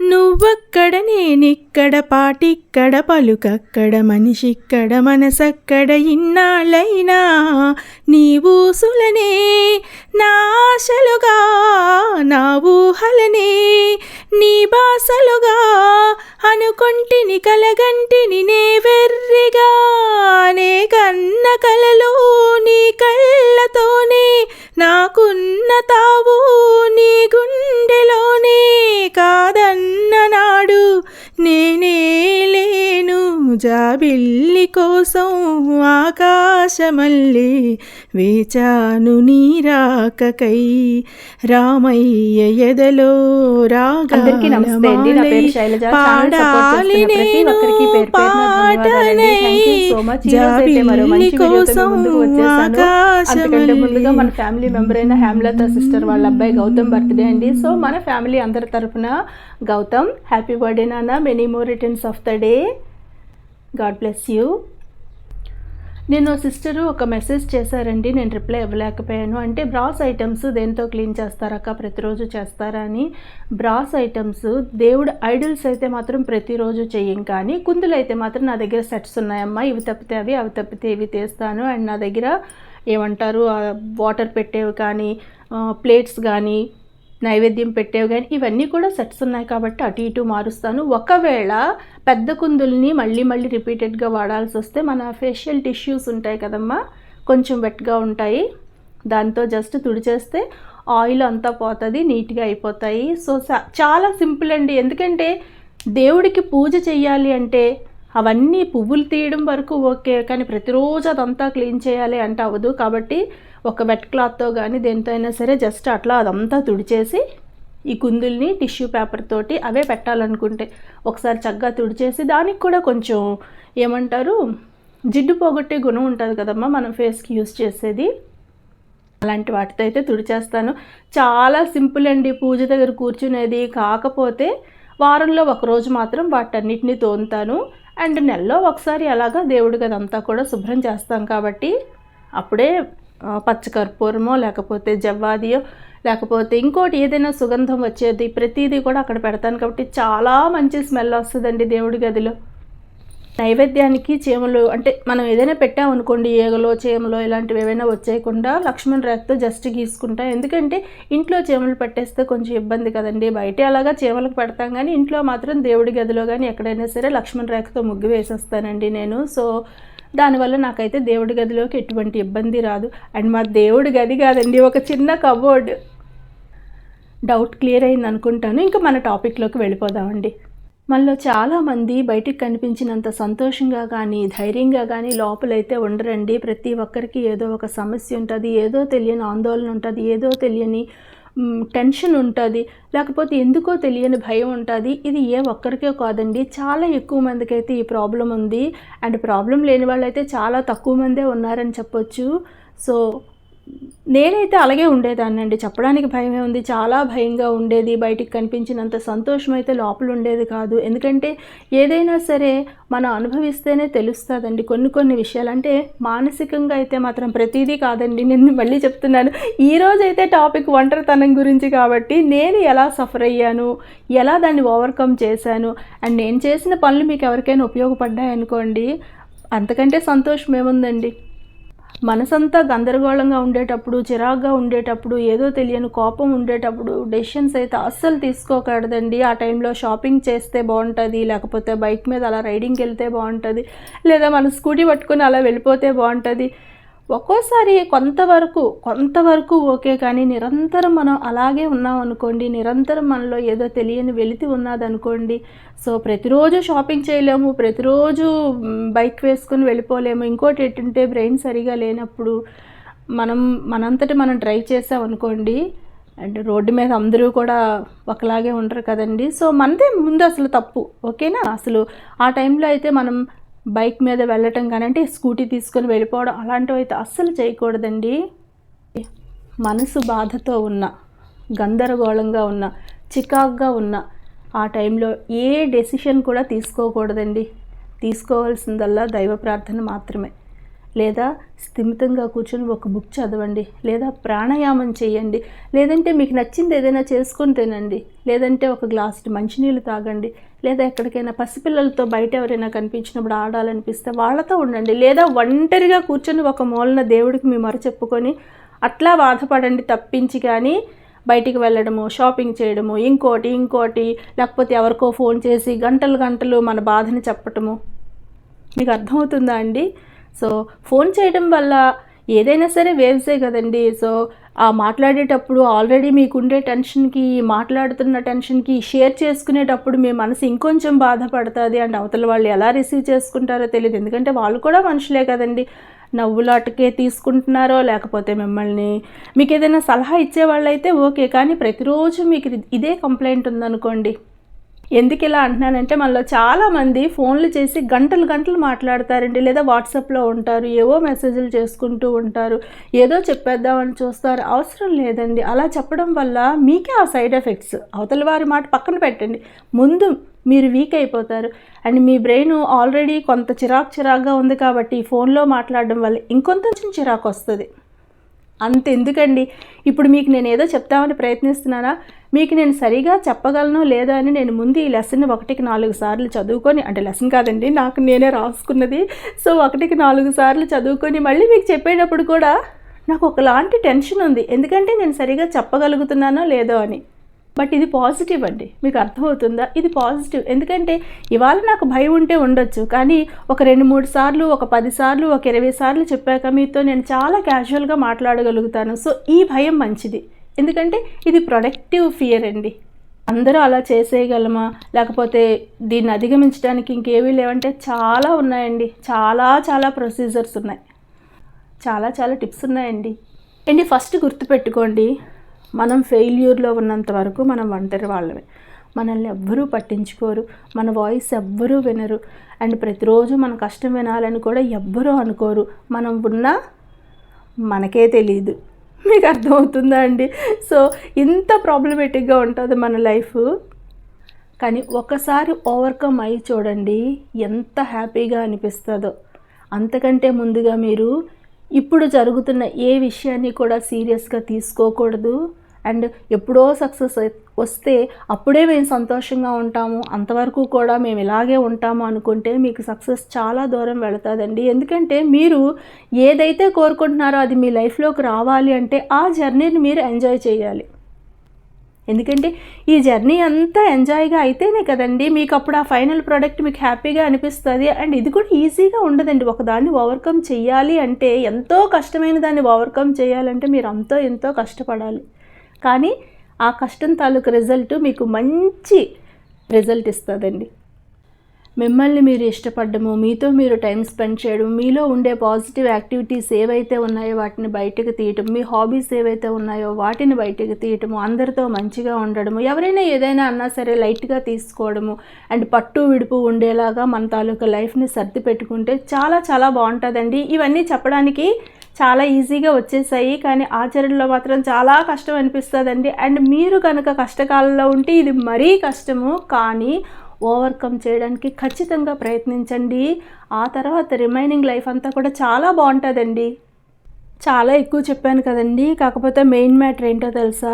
నువ్వక్కడ నేనిక్కడ పాటిక్కడ పలుకక్కడ మనిషిక్కడ మనసక్కడ ఇన్నాళ్ళైనా నీ ఊసులనే నా ఆశలుగా నా ఊహలనే నీ బాసలుగా అనుకొంటిని కలగంటిని నే వెర్రిగా నే కన్న కలలు నీ కళ్ళతోనే నాకున్న తావు నీ గుండెలోనే కాదన్న నాడు నేనే లేను జాబిల్లి కోసం ఆకాశమల్లి వేచాను నీ రాకకై రామయ్య ఎదలో రాగాల పాడాలి నేను పాటనై జాబిల్లి కోసం అంతకంటే ముందుగా మన ఫ్యామిలీ మెంబర్ అయిన హేమలత సిస్టర్ వాళ్ళ అబ్బాయి గౌతమ్ బర్త్డే అండి. సో మన ఫ్యామిలీ అందరి తరఫున గౌతమ్ హ్యాపీ బర్త్డే నాన్న, many more returns of the day, God bless you. నేను సిస్టరు ఒక మెసేజ్ చేశారండి, నేను రిప్లై ఇవ్వలేకపోయాను. అంటే బ్రాస్ ఐటమ్స్ దేంతో క్లీన్ చేస్తారక్క, ప్రతిరోజు చేస్తారా అని. బ్రాస్ ఐటమ్స్ దేవుడు ఐడల్స్ అయితే మాత్రం ప్రతిరోజు చెయ్యం, కానీ కుందులు అయితే మాత్రం నా దగ్గర సెట్స్ ఉన్నాయమ్మా, ఇవి తప్పితే అవి, అవి తప్పితే ఇవి తీస్తాను. అండ్ నా దగ్గర ఏమంటారు వాటర్ పెట్టేవి కానీ, ప్లేట్స్ కానీ, నైవేద్యం పెట్టేవి కానీ ఇవన్నీ కూడా సెట్స్ ఉన్నాయి కాబట్టి అటు ఇటు మారుస్తాను. ఒకవేళ పెద్ద కుందుల్ని మళ్ళీ మళ్ళీ రిపీటెడ్గా వాడాల్సి వస్తే మన ఫేషియల్ టిష్యూస్ ఉంటాయి కదమ్మా, కొంచెం వెట్గా ఉంటాయి, దాంతో జస్ట్ తుడిచేస్తే ఆయిల్ అంతా పోతుంది, నీట్గా అయిపోతాయి. సో చాలా సింపుల్ అండి. ఎందుకంటే దేవుడికి పూజ చెయ్యాలి అంటే అవన్నీ పువ్వులు తీయడం వరకు ఓకే, కానీ ప్రతిరోజు అదంతా క్లీన్ చేయాలి అంటే అవ్వదు. కాబట్టి ఒక వెట్ క్లాత్తో కానీ దేంతో అయినా సరే జస్ట్ అట్లా అదంతా తుడిచేసి ఈ కుందుల్ని టిష్యూ పేపర్ తోటి అవే పెట్టాలనుకుంటే ఒకసారి చక్కగా తుడిచేసి, దానికి కూడా కొంచెం ఏమంటారు జిడ్డు పోగొట్టే గుణం ఉంటుంది కదమ్మా మనం ఫేస్కి యూస్ చేసేది, అలాంటి వాటితో అయితే తుడిచేస్తాను. చాలా సింపుల్ అండి పూజ దగ్గర కూర్చునేది. కాకపోతే వారంలో ఒకరోజు మాత్రం వాటన్నిటిని తోముతాను. అండ్ నెలలో ఒకసారి అలాగా దేవుడి గదంతా కూడా శుభ్రం చేస్తాం కాబట్టి అప్పుడే పచ్చకర్పూరమో లేకపోతే జవ్వాదియో లేకపోతే ఇంకోటి ఏదైనా సుగంధం వచ్చేది ప్రతిదీ కూడా అక్కడ పెడతాను కాబట్టి చాలా మంచి స్మెల్ వస్తుందండి దేవుడి గదిలో. నైవేద్యానికి చీమలు అంటే మనం ఏదైనా పెట్టామనుకోండి, ఏగలో చీమలో ఇలాంటివి ఏవైనా వచ్చేయకుండా లక్ష్మణ్ రేఖతో జస్ట్ గీసుకుంటాం. ఎందుకంటే ఇంట్లో చీమలు పెట్టేస్తే కొంచెం ఇబ్బంది కదండి, బయట అలాగా చీమలకు పెడతాం, కానీ ఇంట్లో మాత్రం దేవుడి గదిలో కానీ ఎక్కడైనా సరే లక్ష్మణ్ రేఖతో ముగ్గు వేసేస్తానండి నేను. సో దానివల్ల నాకైతే దేవుడి గదిలోకి ఎటువంటి ఇబ్బంది రాదు. అండ్ మా దేవుడి గది కాదండి, ఒక చిన్న కబోర్డ్. డౌట్ క్లియర్ అయింది అనుకుంటాను. ఇంకా మన టాపిక్లోకి వెళ్ళిపోదామండి. మనలో చాలామంది బయటికి కనిపించినంత సంతోషంగా కానీ ధైర్యంగా కానీ లోపలైతే ఉండరండి. ప్రతి ఒక్కరికి ఏదో ఒక సమస్య ఉంటుంది, ఏదో తెలియని ఆందోళన ఉంటుంది, ఏదో తెలియని టెన్షన్ ఉంటుంది, లేకపోతే ఎందుకో తెలియని భయం ఉంటుంది. ఇది ఏ ఒక్కరికే కాదండి, చాలా ఎక్కువ మందికి అయితే ఈ ప్రాబ్లం ఉంది. అండ్ ప్రాబ్లం లేని వాళ్ళైతే చాలా తక్కువ మందే ఉన్నారని చెప్పొచ్చు. సో నేనైతే అలాగే ఉండేదాన్ని అండి, చెప్పడానికి భయమే ఉంది, చాలా భయంగా ఉండేది. బయటికి కనిపించినంత సంతోషం అయితే లోపల ఉండేది కాదు. ఎందుకంటే ఏదైనా సరే మనం అనుభవిస్తేనే తెలుస్తుందండి కొన్ని విషయాలు. అంటే మానసికంగా అయితే మాత్రం ప్రతిదీ కాదండి. నేను మళ్ళీ చెప్తున్నాను, ఈరోజు అయితే టాపిక్ ఒంటరితనం గురించి కాబట్టి నేను ఎలా సఫర్ అయ్యాను, ఎలా దాన్ని ఓవర్కమ్ చేశాను, అండ్ నేను చేసిన పనులు మీకు ఎవరికైనా ఉపయోగపడ్డాయి అనుకోండి, అంతకంటే సంతోషం ఏముందండి. మనసంతా గందరగోళంగా ఉండేటప్పుడు, చిరాగ్గా ఉండేటప్పుడు, ఏదో తెలియని కోపం ఉండేటప్పుడు డెసిషన్స్ అయితే అస్సలు తీసుకోకూడదండి. ఆ టైంలో షాపింగ్ చేస్తే బాగుంటుంది, లేకపోతే బైక్ మీద అలా రైడింగ్కి వెళ్తే బాగుంటుంది, లేదా మన స్కూటీ పట్టుకొని అలా వెళ్ళిపోతే బాగుంటుంది. ఒక్కోసారి కొంతవరకు ఓకే, కానీ నిరంతరం మనం అలాగే ఉన్నాం అనుకోండి, నిరంతరం మనలో ఏదో తెలియని వెలితి ఉన్నదనుకోండి, సో ప్రతిరోజు షాపింగ్ చేయలేము, ప్రతిరోజు బైక్ వేసుకొని వెళ్ళిపోలేము. ఇంకోటి ఏంటంటే బ్రెయిన్ సరిగా లేనప్పుడు మనంతటి మనం డ్రైవ్ చేసామనుకోండి, అండ్ రోడ్డు మీద అందరూ కూడా ఒకలాగే ఉండరు కదండి. సో మనదే ముందు అసలు తప్పు, ఓకేనా. అసలు ఆ టైంలో అయితే మనం బైక్ మీద వెళ్ళటం కానీ, అంటే స్కూటీ తీసుకొని వెళ్ళిపోవడం అలాంటివి అయితే అస్సలు చేయకూడదండి. మనసు బాధతో ఉన్న, గందరగోళంగా ఉన్న, చికాగ్గా ఉన్న ఆ టైంలో ఏ డెసిషన్ కూడా తీసుకోకూడదండి. తీసుకోవాల్సిందల్లా దైవ ప్రార్థన మాత్రమే. లేదా స్థిమితంగా కూర్చొని ఒక బుక్ చదవండి, లేదా ప్రాణాయామం చేయండి, లేదంటే మీకు నచ్చింది ఏదైనా చేసుకొని తినండి, లేదంటే ఒక గ్లాసు మంచినీళ్ళు తాగండి, లేదా ఎక్కడికైనా పసిపిల్లలతో బయట ఎవరైనా కనిపించినప్పుడు ఆడాలనిపిస్తే వాళ్ళతో ఉండండి, లేదా ఒంటరిగా కూర్చొని ఒక మూలన దేవుడికి మీ మొర చెప్పుకొని అట్లా బాధపడండి తప్పించి. కానీ బయటికి వెళ్ళడము, షాపింగ్ చేయడము, ఇంకోటి లేకపోతే ఎవరికో ఫోన్ చేసి గంటలు మన బాధని చెప్పటము, మీకు అర్థమవుతుందా అండి? సో ఫోన్ చేయడం వల్ల ఏదైనా సరే వేవ్సే కదండి. సో ఆ మాట్లాడేటప్పుడు ఆల్రెడీ మీకుండే టెన్షన్కి, మాట్లాడుతున్న టెన్షన్కి షేర్ చేసుకునేటప్పుడు మీ మనసు ఇంకొంచెం బాధపడుతుంది. అండ్ అవతల వాళ్ళు ఎలా రిసీవ్ చేసుకుంటారో తెలియదు, ఎందుకంటే వాళ్ళు కూడా మనుషులే కదండి. నవ్వులాటకే తీసుకుంటున్నారో లేకపోతే మీకు ఏదైనా సలహా ఇచ్చేవాళ్ళైతే ఓకే, కానీ ప్రతిరోజు మీకు ఇదే కంప్లైంట్ ఉందనుకోండి. ఎందుకు ఇలా అంటున్నానంటే మనలో చాలామంది ఫోన్లు చేసి గంటలు మాట్లాడతారండి, లేదా వాట్సాప్లో ఉంటారు, ఏవో మెసేజ్లు చేసుకుంటూ ఉంటారు, ఏదో చెప్పేద్దామని చూస్తారు. అవసరం లేదండి. అలా చెప్పడం వల్ల మీకే ఆ సైడ్ ఎఫెక్ట్స్. అవతల వారి మాట పక్కన పెట్టండి, ముందు మీరు వీక్ అయిపోతారు. అండ్ మీ బ్రెయిన్ ఆల్రెడీ కొంత చిరాకుగా ఉంది కాబట్టి ఫోన్లో మాట్లాడడం వల్ల ఇంకొంచెం చిరాకు వస్తుంది. అంతెందుకండి, ఇప్పుడు మీకు నేను ఏదో చెప్తామని ప్రయత్నిస్తున్నానా, మీకు నేను సరిగా చెప్పగలనో లేదా అని నేను ముందు ఈ లెసన్ 1కి 4 సార్లు చదువుకొని, అంటే లెసన్ కాదండి, నాకు నేనే రాసుకున్నది. సో 1కి 4 సార్లు చదువుకొని మళ్ళీ మీకు చెప్పేటప్పుడు కూడా నాకు ఒకలాంటి టెన్షన్ ఉంది, ఎందుకంటే నేను సరిగా చెప్పగలుగుతున్నానో లేదో అని. బట్ ఇది పాజిటివ్ అండి, మీకు అర్థమవుతుందా? ఇది పాజిటివ్. ఎందుకంటే ఇవాళ నాకు భయం ఉంటే ఉండొచ్చు, కానీ ఒక 2-3 సార్లు, ఒక 10 సార్లు, ఒక 20 సార్లు చెప్పాక మీతో నేను చాలా క్యాజువల్గా మాట్లాడగలుగుతాను. సో ఈ భయం మంచిది, ఎందుకంటే ఇది ప్రొడక్టివ్ ఫియర్ అండి. అందరూ అలా చేసేయగలమా, లేకపోతే దీన్ని అధిగమించడానికి ఇంకేమీ లేవంటే చాలా ఉన్నాయండి. చాలా ప్రొసీజర్స్ ఉన్నాయి, చాలా టిప్స్ ఉన్నాయండి. అండి ఫస్ట్ గుర్తుపెట్టుకోండి, మనం ఫెయిల్యూర్లో ఉన్నంత వరకు మనం ఒంటరి వాళ్ళమే. మనల్ని ఎవ్వరూ పట్టించుకోరు, మన వాయిస్ ఎవ్వరూ వినరు, అండ్ ప్రతిరోజు మన కష్టం వినాలని కూడా ఎవ్వరూ అనుకోరు. మనం ఉన్నా మనకే తెలియదు. మీకు అర్థమవుతుందా అండి? సో ఇంత ప్రాబ్లమేటిక్గా ఉంటుంది మన లైఫ్. కానీ ఒకసారి ఓవర్కమ్ అయ్యి చూడండి, ఎంత హ్యాపీగా అనిపిస్తుందో. అంతకంటే ముందుగా మీరు ఇప్పుడు జరుగుతున్న ఏ విషయాన్ని కూడా సీరియస్గా తీసుకోకూడదు. అండ్ ఎప్పుడో సక్సెస్ వస్తే అప్పుడే మేము సంతోషంగా ఉంటాము, అంతవరకు కూడా మేము ఇలాగే ఉంటాము అనుకుంటే మీకు సక్సెస్ చాలా దూరం వెళుతుందండి. ఎందుకంటే మీరు ఏదైతే కోరుకుంటున్నారో అది మీ లైఫ్లోకి రావాలి అంటే ఆ జర్నీని మీరు ఎంజాయ్ చేయాలి. ఎందుకంటే ఈ జర్నీ అంతా ఎంజాయ్గా అయితేనే కదండి మీకు అప్పుడు ఆ ఫైనల్ ప్రోడక్ట్ మీకు హ్యాపీగా అనిపిస్తుంది. అండ్ ఇది కూడా ఈజీగా ఉండదండి. ఒకదాన్ని ఓవర్కమ్ చేయాలి అంటే, ఎంతో కష్టమైన దాన్ని ఓవర్కమ్ చేయాలంటే మీరు ఎంతో కష్టపడాలి. కానీ ఆ కష్టం తాలూకు రిజల్ట్ మీకు మంచి రిజల్ట్ ఇస్తుందండి. మిమ్మల్ని మీరు ఇష్టపడము, మీతో మీరు టైం స్పెండ్ చేయడం, మీలో ఉండే పాజిటివ్ యాక్టివిటీస్ ఏవైతే ఉన్నాయో వాటిని బయటకు తీయటం, మీ హాబీస్ ఏవైతే ఉన్నాయో వాటిని బయటకు తీయటము, అందరితో మంచిగా ఉండడము, ఎవరైనా ఏదైనా అన్నా సరే లైట్గా తీసుకోవడము, అండ్ పట్టు విడుపు ఉండేలాగా మన తాలూకా లైఫ్ని సర్ది పెట్టుకుంటే చాలా బాగుంటుందండి. ఇవన్నీ చెప్పడానికి చాలా ఈజీగా వచ్చేసాయి, కానీ ఆచరణలో మాత్రం చాలా కష్టం అనిపిస్తుందండి. అండ్ మీరు కనుక కష్టకాలంలో ఉంటే ఇది మరీ కష్టము, కానీ ఓవర్కమ్ చేయడానికి ఖచ్చితంగా ప్రయత్నించండి. ఆ తర్వాత రిమైనింగ్ లైఫ్ అంతా కూడా చాలా బాగుంటుందండి. చాలా ఎక్కువ చెప్పాను కదండి, కాకపోతే మెయిన్ మ్యాటర్ ఏంటో తెలుసా?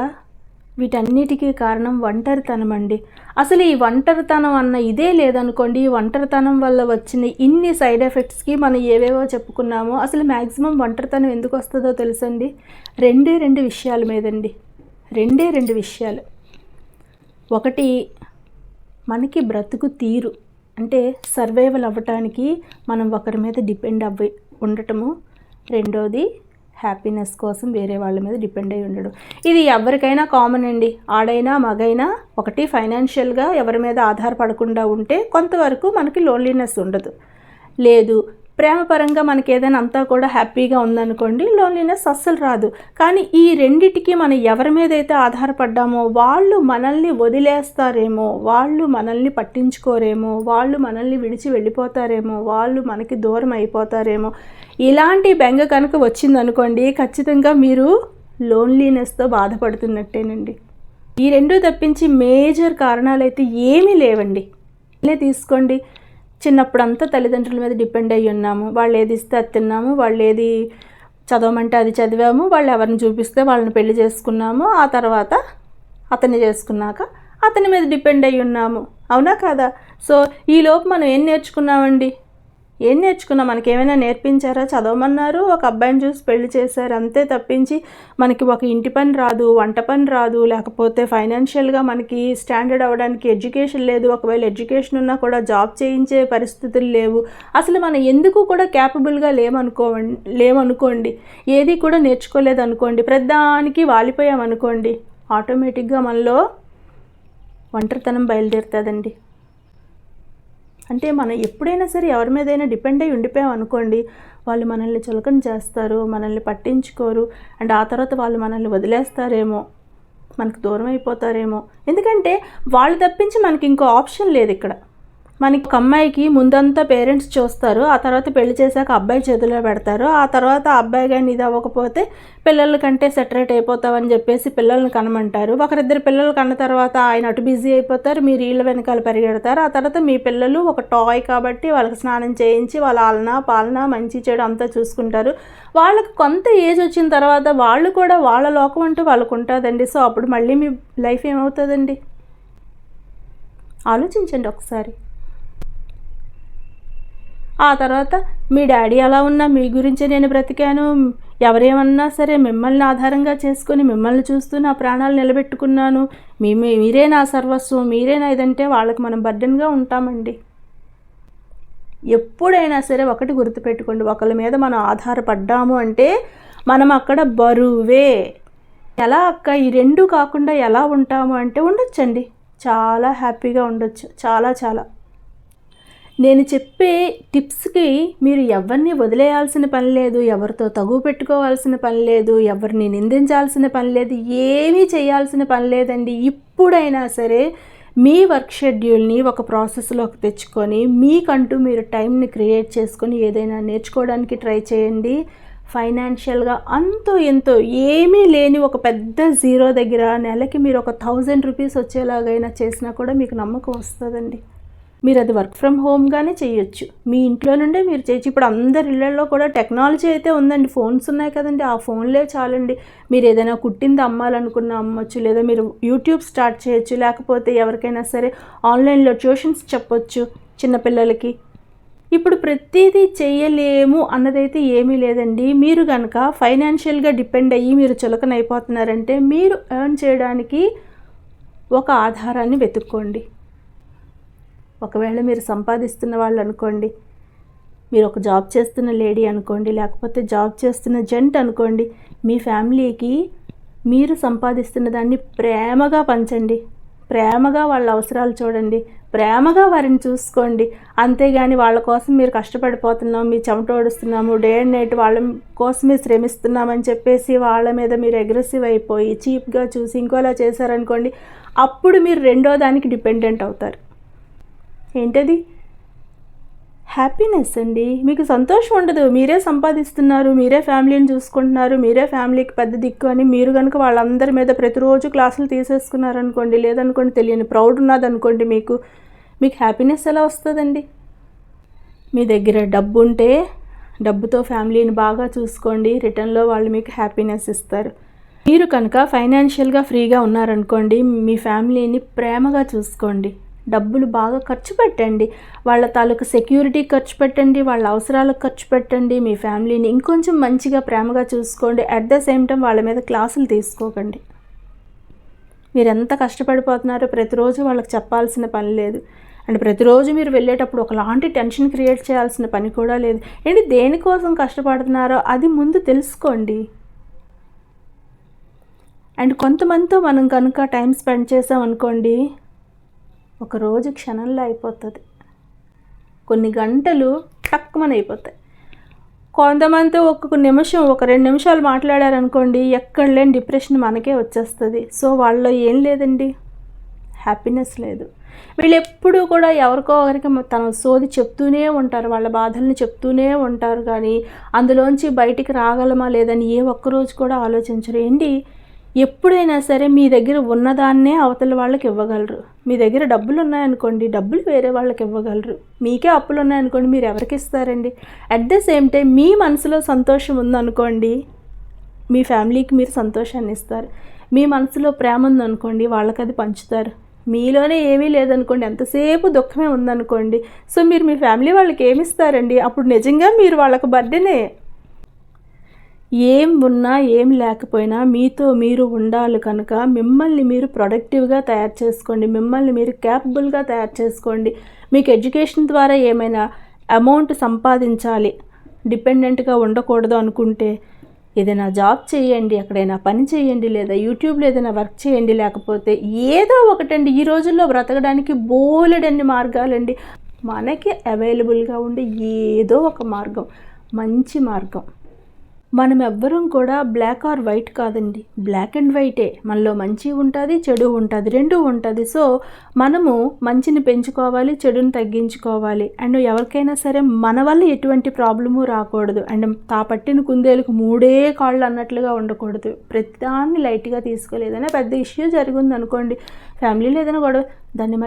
వీటన్నిటికీ కారణం ఒంటరితనం అండి. అసలు ఈ ఒంటరితనం అన్న ఇదే లేదనుకోండి, ఈ ఒంటరితనం వల్ల వచ్చిన ఇన్ని సైడ్ ఎఫెక్ట్స్కి మనం ఏవేవో చెప్పుకున్నామో, అసలు మ్యాక్సిమం ఒంటరితనం ఎందుకు వస్తుందో తెలుసండి? రెండు విషయాల మీదండి. రెండు విషయాలు. ఒకటి, మనకి బ్రతుకు తీరు అంటే సర్వైవల్ అవ్వటానికి మనం ఒకరి మీద డిపెండ్ అవ్వి ఉండటము. రెండోది, హ్యాపీనెస్ కోసం వేరే వాళ్ళ మీద డిపెండ్ అయ్యి ఉండడం. ఇది ఎవరికైనా కామన్ అండి. ఆడైనా మగైనా ఒకటి, ఫైనాన్షియల్గా ఎవరి మీద ఆధారపడకుండా ఉంటే కొంతవరకు మనకి లోన్లీనెస్ ఉండదు. లేదు, ప్రేమపరంగా మనకి ఏదైనా అంతా కూడా హ్యాపీగా ఉందనుకోండి, లోన్లీనెస్ అస్సలు రాదు. కానీ ఈ రెండిటికి మనం ఎవరి మీద అయితే ఆధారపడ్డామో వాళ్ళు మనల్ని వదిలేస్తారేమో, వాళ్ళు మనల్ని పట్టించుకోరేమో, వాళ్ళు మనల్ని విడిచి వెళ్ళిపోతారేమో, వాళ్ళు మనకి దూరం అయిపోతారేమో, ఇలాంటి బెంగ కనుక వచ్చిందనుకోండి, ఖచ్చితంగా మీరు లోన్లీనెస్తో బాధపడుతున్నట్టేనండి. ఈ రెండు తప్పించి మేజర్ కారణాలు అయితే ఏమీ లేవండి. తీసుకోండి, చిన్నప్పుడంతా తల్లిదండ్రుల మీద డిపెండ్ అయ్యి ఉన్నాము. వాళ్ళు ఏది ఇస్తే అది తిన్నాము, వాళ్ళు ఏది చదవమంటే అది చదివాము, వాళ్ళు ఎవరిని చూపిస్తే వాళ్ళని పెళ్లి చేసుకున్నాము, ఆ తర్వాత అతన్ని చేసుకున్నాక అతని మీద డిపెండ్ అయ్యి ఉన్నాము. అవునా కాదా? సో ఈలోపు మనం ఏం నేర్చుకున్నామండి? ఏం నేర్చుకున్నాం? మనకి ఏమైనా నేర్పించారా? చదవమన్నారు, ఒక అబ్బాయిని చూసి పెళ్లి చేశారు, అంతే తప్పించి మనకి ఒక ఇంటి పని రాదు, వంట పని రాదు, లేకపోతే ఫైనాన్షియల్గా మనకి స్టాండర్డ్ అవ్వడానికి ఎడ్యుకేషన్ లేదు. ఒకవేళ ఎడ్యుకేషన్ ఉన్నా కూడా జాబ్ చేయించే పరిస్థితులు లేవు. అసలు మనం ఎందుకు కూడా క్యాపబుల్గా లేమనుకోండి, ఏది కూడా నేర్చుకోలేదు అనుకోండి, ప్రతిదానికి వాలిపోయామనుకోండి, ఆటోమేటిక్గా మనలో ఒంటరితనం బయలుదేరుతుందండి. అంటే మనం ఎప్పుడైనా సరే ఎవరి మీదైనా డిపెండ్ అయ్యి ఉండిపోయాం అనుకోండి, వాళ్ళు మనల్ని చులకన చేస్తారు, మనల్ని పట్టించుకోరు, అండ్ ఆ తర్వాత వాళ్ళు మనల్ని వదిలేస్తారేమో, మనకు దూరం అయిపోతారేమో. ఎందుకంటే వాళ్ళు తప్పించి మనకి ఇంకో ఆప్షన్ లేదు ఇక్కడ. మనకి ఒక అమ్మాయికి ముందంతా పేరెంట్స్ చూస్తారు, ఆ తర్వాత పెళ్లి చేశాక అబ్బాయి చేతిలో పెడతారు, ఆ తర్వాత అబ్బాయి కానీ ఇది అవ్వకపోతే పిల్లల కంటే సెటరేట్ అయిపోతావని చెప్పేసి పిల్లల్ని కనమంటారు. ఒకరిద్దరు పిల్లలు కన్న తర్వాత ఆయన అటు బిజీ అయిపోతారు, మీరు వీళ్ళ వెనకాల పరిగెడతారు. ఆ తర్వాత మీ పిల్లలు ఒక టాయ్ కాబట్టి వాళ్ళకి స్నానం చేయించి వాళ్ళ పాలన మంచి చెడు అంతా చూసుకుంటారు. వాళ్ళకి కొంత ఏజ్ వచ్చిన తర్వాత వాళ్ళు కూడా వాళ్ళ లోకం అంటూ వాళ్ళకు ఉంటుందండి. సో అప్పుడు మళ్ళీ మీ లైఫ్ ఏమవుతుందండి? ఆలోచించండి ఒకసారి. ఆ తర్వాత మీ డాడీ అలా ఉన్నా మీ గురించే నేను బ్రతికాను, ఎవరేమన్నా సరే మిమ్మల్ని ఆధారంగా చేసుకొని మిమ్మల్ని చూస్తూ నా ప్రాణాలు నిలబెట్టుకున్నాను, మీరే నా సర్వస్వం, మీరే నా ఇదంటే వాళ్ళకి మనం బర్డెన్గా ఉంటామండి. ఎప్పుడైనా సరే ఒకటి గుర్తుపెట్టుకోండి, ఒకరి మీద మనం ఆధారపడ్డాము అంటే మనం అక్కడ బరువే. ఎలా అక్క ఈ రెండు కాకుండా ఎలా ఉంటాము అంటే ఉండొచ్చండి, చాలా హ్యాపీగా ఉండొచ్చు, చాలా. నేను చెప్పే టిప్స్కి మీరు ఎవరిని వదిలేయాల్సిన పని లేదు, ఎవరితో తగువ పెట్టుకోవాల్సిన పని లేదు, ఎవరిని నిందించాల్సిన పని లేదు, ఏమీ చేయాల్సిన పని లేదండి. ఇప్పుడైనా సరే మీ వర్క్ షెడ్యూల్ని ఒక ప్రాసెస్లోకి తెచ్చుకొని మీకంటూ మీరు టైంని క్రియేట్ చేసుకొని ఏదైనా నేర్చుకోవడానికి ట్రై చేయండి. ఫైనాన్షియల్గా అంతో ఎంతో ఏమీ లేని ఒక పెద్ద జీరో దగ్గర నెలకి మీరు ఒక 1000 రూపీస్ వచ్చేలాగైనా చేసినా కూడా మీకు నమ్మకం వస్తుందండి. మీరు అది వర్క్ ఫ్రమ్ హోమ్గానే చేయొచ్చు, మీ ఇంట్లో నుండే మీరు చేయొచ్చు. ఇప్పుడు అందరి ఇళ్లలో కూడా టెక్నాలజీ అయితే ఉందండి, ఫోన్స్ ఉన్నాయి కదండి, ఆ ఫోన్లే చాలండి. మీరు ఏదైనా కుట్టింది అమ్మాలనుకున్న అమ్మొచ్చు, లేదా మీరు యూట్యూబ్ స్టార్ట్ చేయొచ్చు, లేకపోతే ఎవరికైనా సరే ఆన్లైన్లో ట్యూషన్స్ చెప్పొచ్చు చిన్నపిల్లలకి. ఇప్పుడు ప్రతిదీ చేయలేము అన్నదైతే ఏమీ లేదండి. మీరు కనుక ఫైనాన్షియల్గా డిపెండ్ అయ్యి మీరు చులకన అయిపోతున్నారంటే మీరు ఎర్న్ చేయడానికి ఒక ఆధారాన్ని వెతుక్కోండి. ఒకవేళ మీరు సంపాదిస్తున్న వాళ్ళు అనుకోండి, మీరు ఒక జాబ్ చేస్తున్న లేడీ అనుకోండి, లేకపోతే జాబ్ చేస్తున్న జెంట్ అనుకోండి, మీ ఫ్యామిలీకి మీరు సంపాదిస్తున్న దాన్ని ప్రేమగా పంచండి, ప్రేమగా వాళ్ళ అవసరాలు చూడండి, ప్రేమగా వారిని చూసుకోండి. అంతేగాని వాళ్ళ కోసం మీరు కష్టపడిపోతున్నాం, మీ చెమట ఓడుస్తున్నాము, డే అండ్ నైట్ వాళ్ళ కోసమే శ్రమిస్తున్నామని చెప్పేసి వాళ్ళ మీద మీరు అగ్రెసివ్ అయిపోయి చీప్గా చూసి ఇంకోలా చేశారనుకోండి, అప్పుడు మీరు రెండో దానికి డిపెండెంట్ అవుతారు. ఏంటది? హ్యాపీనెస్ అండి. మీకు సంతోషం ఉండదు, మీరే సంపాదిస్తున్నారు, మీరే ఫ్యామిలీని చూసుకుంటున్నారు, మీరే ఫ్యామిలీకి పెద్ద దిక్కు అని మీరు కనుక వాళ్ళందరి మీద ప్రతిరోజు క్లాసులు తీసేసుకున్నారనుకోండి, లేదనుకోండి తెలియని ప్రౌడ్ ఉన్నదనుకోండి, మీకు హ్యాపీనెస్ ఎలా వస్తుందండి? మీ దగ్గర డబ్బు ఉంటే డబ్బుతో ఫ్యామిలీని బాగా చూసుకోండి, రిటర్న్లో వాళ్ళు మీకు హ్యాపీనెస్ ఇస్తారు. మీరు కనుక ఫైనాన్షియల్గా ఫ్రీగా ఉన్నారనుకోండి, మీ ఫ్యామిలీని ప్రేమగా చూసుకోండి, డబ్బులు బాగా ఖర్చు పెట్టండి, వాళ్ళ తాలూకు సెక్యూరిటీ ఖర్చు పెట్టండి, వాళ్ళ అవసరాలకు ఖర్చు పెట్టండి, మీ ఫ్యామిలీని ఇంకొంచెం మంచిగా ప్రేమగా చూసుకోండి. అట్ ద సేమ్ టైం వాళ్ళ మీద క్లాసులు తీసుకోకండి. మీరు ఎంత కష్టపడిపోతున్నారో ప్రతిరోజు వాళ్ళకి చెప్పాల్సిన పని లేదు, అండ్ ప్రతిరోజు మీరు వెళ్ళేటప్పుడు ఒకలాంటి టెన్షన్ క్రియేట్ చేయాల్సిన పని కూడా లేదు. ఏంటి దేనికోసం కష్టపడుతున్నారో అది ముందు తెలుసుకోండి. అండ్ కొంతమందితో మనం కనుక టైం స్పెండ్ చేసాం అనుకోండి, ఒకరోజు క్షణంలో అయిపోతుంది, కొన్ని గంటలు టక్కుమని అయిపోతాయి. కొంతమంది ఒక్కొక్క నిమిషం, ఒక 2 నిమిషాలు మాట్లాడారనుకోండి, ఎక్కడ లేని డిప్రెషన్ మనకే వచ్చేస్తుంది. సో వాళ్ళలో ఏం లేదండి, హ్యాపీనెస్ లేదు. వీళ్ళు ఎప్పుడూ కూడా ఎవరికో ఒకరికి తన సోది చెప్తూనే ఉంటారు, వాళ్ళ బాధల్ని చెప్తూనే ఉంటారు, కానీ అందులోంచి బయటికి రాగలమా లేదని ఏ ఒక్కరోజు కూడా ఆలోచించరు. ఏంటి ఎప్పుడైనా సరే మీ దగ్గర ఉన్నదాన్నే అవతల వాళ్ళకి ఇవ్వగలరు. మీ దగ్గర డబ్బులు ఉన్నాయనుకోండి, డబ్బులు వేరే వాళ్ళకి ఇవ్వగలరు. మీకే అప్పులు ఉన్నాయనుకోండి, మీరు ఎవరికి ఇస్తారండి? అట్ ద సేమ్ టైం మీ మనసులో సంతోషం ఉందనుకోండి, మీ ఫ్యామిలీకి మీరు సంతోషాన్ని ఇస్తారు. మీ మనసులో ప్రేమ ఉందనుకోండి, వాళ్ళకి అది పంచుతారు. మీలోనే ఏమీ లేదనుకోండి, ఎంతసేపు దుఃఖమే ఉందనుకోండి, సో మీరు మీ ఫ్యామిలీ వాళ్ళకి ఏమి ఇస్తారండి? అప్పుడు నిజంగా మీరు వాళ్ళకి బర్త్డేనే. ఏం ఉన్నా ఏం లేకపోయినా మీతో మీరు ఉండాలి కనుక మిమ్మల్ని మీరు ప్రొడక్టివ్గా తయారు చేసుకోండి, మిమ్మల్ని మీరు క్యాపబుల్గా తయారు చేసుకోండి. మీకు ఎడ్యుకేషన్ ద్వారా ఏమైనా అమౌంట్ సంపాదించాలి, డిపెండెంట్గా ఉండకూడదు అనుకుంటే ఏదైనా జాబ్ చేయండి, ఎక్కడైనా పని చేయండి, లేదా యూట్యూబ్లో ఏదైనా వర్క్ చేయండి. లేకపోతే ఏదో ఒకటండి, ఈ రోజుల్లో బ్రతకడానికి బోలెడన్ని మార్గాలండి. మనకి అవైలబుల్గా ఉండే ఏదో ఒక మార్గం, మంచి మార్గం. మనం ఎవ్వరం కూడా బ్లాక్ ఆర్ వైట్ కాదండి, బ్లాక్ అండ్ వైటే. మనలో మంచి ఉంటుంది, చెడు ఉంటుంది, రెండూ ఉంటుంది. సో మనము మంచిని పెంచుకోవాలి, చెడుని తగ్గించుకోవాలి. అండ్ ఎవరికైనా సరే మన వల్ల ఎటువంటి ప్రాబ్లము రాకూడదు. అండ్ పట్టిన కుందేలకు మూడే కాళ్ళు అన్నట్లుగా ఉండకూడదు. ప్రతిదాన్ని లైట్గా తీసుకోలేదు. ఏదైనా పెద్ద ఇష్యూ జరిగింది అనుకోండి, ఫ్యామిలీలో ఏదైనా గొడవ, దాన్ని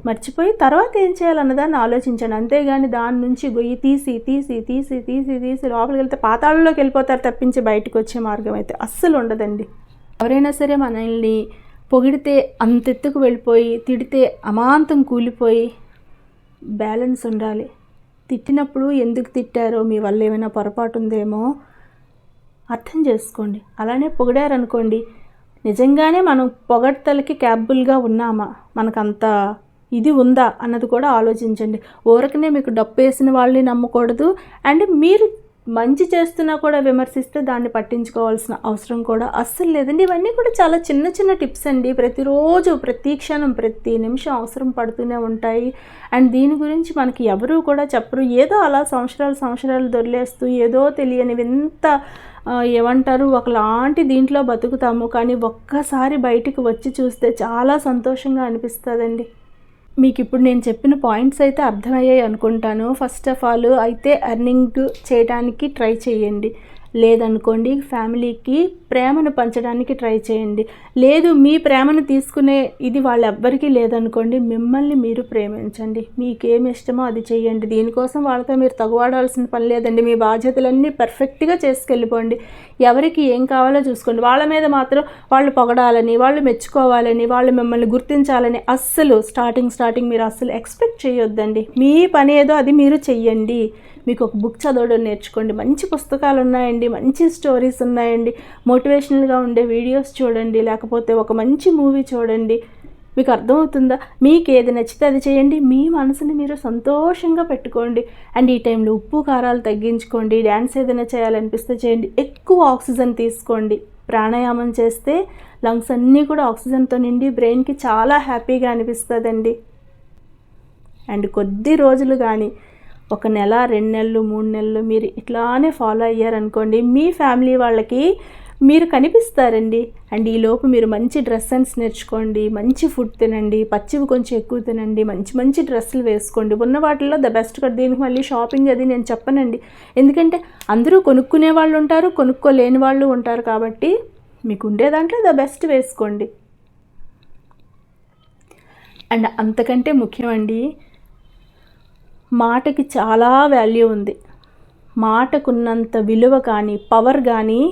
మర్చిపోయి తర్వాత ఏం చేయాలన్నదాన్ని ఆలోచించండి. అంతేగాని దాని నుంచి గొయ్యి తీసి తీసి తీసి తీసి తీసి లోపలికి వెళ్తే పాతాళంలోకి వెళ్ళిపోతారు తప్పించి బయటకు వచ్చే మార్గం అయితే అస్సలు ఉండదండి. ఎవరైనా సరే మనల్ని పొగిడితే అంతెత్తుకు వెళ్ళిపోయి, తిడితే అమాంతం కూలిపోయి బ్యాలెన్స్ ఉండాలి. తిట్టినప్పుడు ఎందుకు తిట్టారో, మీ వల్ల ఏమైనా పొరపాటు ఉందేమో అర్థం చేసుకోండి. అలానే పొగిడారనుకోండి, నిజంగానే మనం పొగడ్తలకి క్యాపబుల్గా ఉన్నామా, మనకంత ఇది ఉందా అన్నది కూడా ఆలోచించండి. ఊరకనే మీకు డప్పు వేసిన వాళ్ళని నమ్మకూడదు. అండ్ మీరు మంచి చేస్తున్నా కూడా విమర్శిస్తే దాన్ని పట్టించుకోవాల్సిన అవసరం కూడా అస్సలు లేదండి. ఇవన్నీ కూడా చాలా చిన్న చిన్న టిప్స్ అండి. ప్రతిరోజు, ప్రతి క్షణం, ప్రతి నిమిషం అవసరం పడుతూనే ఉంటాయి. అండ్ దీని గురించి మనకి ఎవరూ కూడా చెప్పరు. ఏదో అలా సంవత్సరాలు దొరిలేస్తూ ఏదో తెలియని వింత ఏమంటారు ఒకలాంటి దీంట్లో బతుకుతాము. కానీ ఒక్కసారి బయటికి వచ్చి చూస్తే చాలా సంతోషంగా అనిపిస్తుందండి. మీకు ఇప్పుడు నేను చెప్పిన పాయింట్స్ అయితే అర్థమయ్యాయి అనుకుంటాను. ఫస్ట్ ఆఫ్ ఆల్ అయితే ఎర్నింగ్ చేయడానికి ట్రై చేయండి. లేదనుకోండి ఫ్యామిలీకి ప్రేమను పంచడానికి ట్రై చేయండి. లేదు మీ ప్రేమను తీసుకునే ఇది వాళ్ళెవ్వరికీ లేదనుకోండి, మిమ్మల్ని మీరు ప్రేమించండి. మీకేమి ఇష్టమో అది చేయండి. దీనికోసం వాళ్ళతో మీరు తగువాడాల్సిన పని లేదండి. మీ బాధ్యతలన్నీ పర్ఫెక్ట్గా చేసుకెళ్ళిపోండి. ఎవరికి ఏం కావాలో చూసుకోండి. వాళ్ళ మీద మాత్రం వాళ్ళు పొగడాలని, వాళ్ళు మెచ్చుకోవాలని, వాళ్ళు మిమ్మల్ని గుర్తించాలని అస్సలు స్టార్టింగ్ మీరు అస్సలు ఎక్స్పెక్ట్ చేయొద్దండి. మీ పని ఏదో అది మీరు చెయ్యండి. మీకు ఒక బుక్ చదవడం నేర్చుకోండి. మంచి పుస్తకాలు ఉన్నాయండి, మంచి స్టోరీస్ ఉన్నాయండి. మోటివేషనల్గా ఉండే వీడియోస్ చూడండి, లేకపోతే ఒక మంచి మూవీ చూడండి. మీకు అర్థమవుతుందా? మీకు ఏది నచ్చితే అది చేయండి. మీ మనసుని మీరు సంతోషంగా పెట్టుకోండి. అండ్ ఈ టైంలో ఉప్పు కారాలు తగ్గించుకోండి. డ్యాన్స్ ఏదైనా చేయాలనిపిస్తే చేయండి. ఎక్కువ ఆక్సిజన్ తీసుకోండి. ప్రాణాయామం చేస్తే లంగ్స్ అన్నీ కూడా ఆక్సిజన్తో నిండి బ్రెయిన్కి చాలా హ్యాపీగా అనిపిస్తుందండి. అండ్ కొద్ది రోజులు కానీ 1 నెల, 2 నెలలు, 3 నెలలు మీరు ఇట్లానే ఫాలో అయ్యారనుకోండి, మీ ఫ్యామిలీ వాళ్ళకి మీరు కనిపిస్తారండి. అండ్ ఈలోపు మీరు మంచి డ్రెస్ సెన్స్ నేర్చుకోండి, మంచి ఫుడ్ తినండి, పచ్చివి కొంచెం ఎక్కువ తినండి, మంచి డ్రెస్సులు వేసుకోండి. ఉన్న వాటిల్లో ద బెస్ట్ కదా. దీనికి మళ్ళీ షాపింగ్ అది నేను చెప్పనండి. ఎందుకంటే అందరూ కొనుక్కునే వాళ్ళు ఉంటారు, కొనుక్కోలేని వాళ్ళు ఉంటారు. కాబట్టి మీకు ఉండే దాంట్లో ద బెస్ట్ వేసుకోండి. అండ్ అంతకంటే ముఖ్యమండి, మాటకి చాలా వాల్యూ ఉంది. మాటకున్నంత విలువ కానీ పవర్ కానీ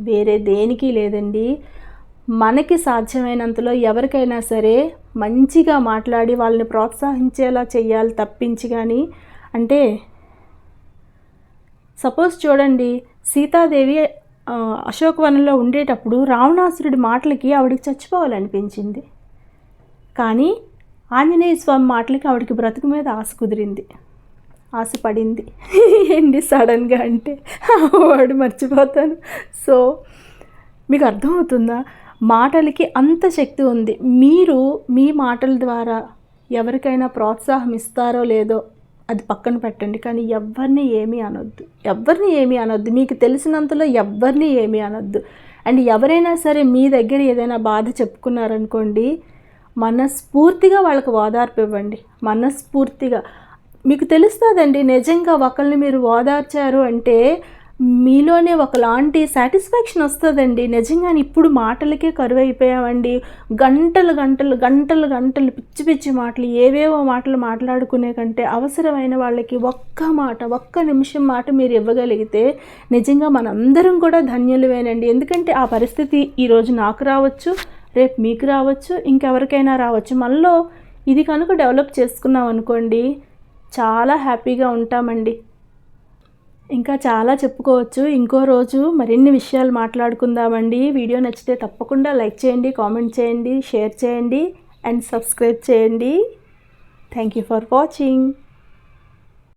వేరే దేనికి లేదండి. మనకి సాధ్యమైనంతలో ఎవరికైనా సరే మంచిగా మాట్లాడి వాళ్ళని ప్రోత్సహించేలా చెయ్యాలి తప్పించి కానీ, అంటే సపోజ్ చూడండి, సీతాదేవి అశోకవనంలో ఉండేటప్పుడు రావణాసురుడి మాటలకి ఆవిడికి చచ్చిపోవాలనిపించింది. కానీ ఆంజనేయ స్వామి మాటలకి ఆవిడకి బ్రతుకు మీద ఆశ కుదిరింది, ఆశ పడింది. ఏంటి సడన్గా అంటే వాడు మర్చిపోతాను. సో మీకు అర్థమవుతుందా? మాటలకి అంత శక్తి ఉంది. మీరు మీ మాటల ద్వారా ఎవరికైనా ప్రోత్సాహం ఇస్తారో లేదో అది పక్కన పెట్టండి. కానీ ఎవరిని ఏమీ అనొద్దు. మీకు తెలిసినంతలో ఎవరిని ఏమీ అనొద్దు. అండ్ ఎవరైనా సరే మీ దగ్గర ఏదైనా బాధ చెప్పుకున్నారనుకోండి, మనస్ఫూర్తిగా వాళ్ళకి ఓదార్పు ఇవ్వండి. మనస్ఫూర్తిగా మీకు తెలుస్తుందండి. నిజంగా ఒకరిని మీరు ఓదార్చారు అంటే మీలోనే ఒకలాంటి సాటిస్ఫాక్షన్ వస్తుందండి. నిజంగానే ఇప్పుడు మాటలకే కరువైపోయామండి. గంటలు గంటలు గంటలు గంటలు పిచ్చి పిచ్చి మాటలు, ఏవేవో మాటలు మాట్లాడుకునే కంటే అవసరమైన వాళ్ళకి ఒక్క నిమిషం మాట మీరు ఇవ్వగలిగితే నిజంగా మనందరం కూడా ధన్యులమేనండి. ఎందుకంటే ఆ పరిస్థితి ఈరోజు నాకు రావచ్చు, రేపు మీకు రావచ్చు, ఇంకెవరికైనా రావచ్చు. మనలో ఇది కనుక డెవలప్ చేసుకున్నాం అనుకోండి, చాలా హ్యాపీగా ఉంటామండి. ఇంకా చాలా చెప్పుకోవచ్చు. ఇంకో రోజు మరిన్ని విషయాలు మాట్లాడుకుందామండి. వీడియో నచ్చితే తప్పకుండా లైక్ చేయండి, కామెంట్ చేయండి, షేర్ చేయండి అండ్ సబ్స్క్రైబ్ చేయండి. Thank you for watching.